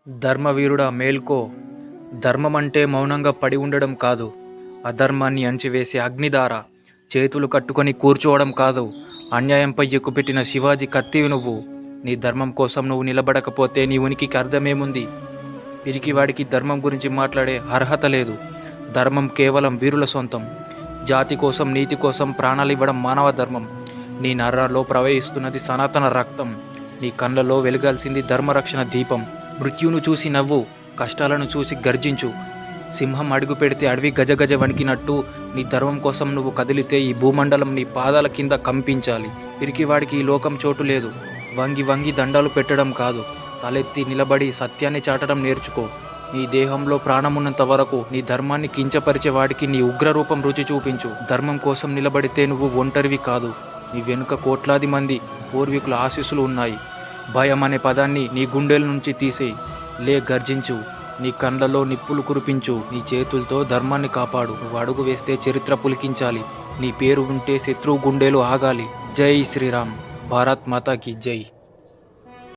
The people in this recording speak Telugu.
ధర్మవీరుడా మేల్కో. ధర్మమంటే మౌనంగా పడి ఉండడం కాదు, అధర్మాన్ని అణిచివేసే అగ్నిధార. చేతులు కట్టుకొని కూర్చోవడం కాదు, అన్యాయంపై ఎక్కుపెట్టిన శివాజీ కత్తివి నువ్వు. నీ ధర్మం కోసం నువ్వు నిలబడకపోతే నీ ఉనికికి అర్థమేముంది? పిరికివాడికి ధర్మం గురించి మాట్లాడే అర్హత లేదు. ధర్మం కేవలం వీరుల సొంతం. జాతి కోసం, నీతి కోసం ప్రాణాలు ఇవ్వడం మానవ ధర్మం. నీ నరాల్లో ప్రవహిస్తున్నది సనాతన రక్తం. నీ కళ్ళలో వెలగాల్సింది ధర్మరక్షణ దీపం. మృత్యువును చూసి నవ్వు, కష్టాలను చూసి గర్జించు. సింహం అడుగు పెడితే అడవి గజగజ వణికినట్టు నీ ధర్మం కోసం నువ్వు కదిలితే ఈ భూమండలం నీ పాదాల కింద కంపించాలి. పిరికివాడికి ఈ లోకం చోటు లేదు. వంగి వంగి దండాలు పెట్టడం కాదు, తలెత్తి నిలబడి సత్యాన్ని చాటడం నేర్చుకో. నీ దేహంలో ప్రాణమున్నంత వరకు నీ ధర్మాన్ని కించపరిచే వాడికి నీ ఉగ్రరూపం రుచి చూపించు. ధర్మం కోసం నిలబడితే నువ్వు ఒంటరివి కాదు, నీ వెనుక కోట్లాది మంది పూర్వీకుల ఆశీస్సులు ఉన్నాయి. భయం అనే పదాన్ని నీ గుండెల నుంచి తీసేయి. లే, గర్జించు. నీ కండ్లలో నిప్పులు కురిపించు. నీ చేతులతో ధర్మాన్ని కాపాడు. నువ్వు అడుగు వేస్తే చరిత్ర పులికించాలి. నీ పేరు ఉంటే శత్రువు గుండెలు ఆగాలి. జై శ్రీరామ్. భారత్ మాతాకి జై.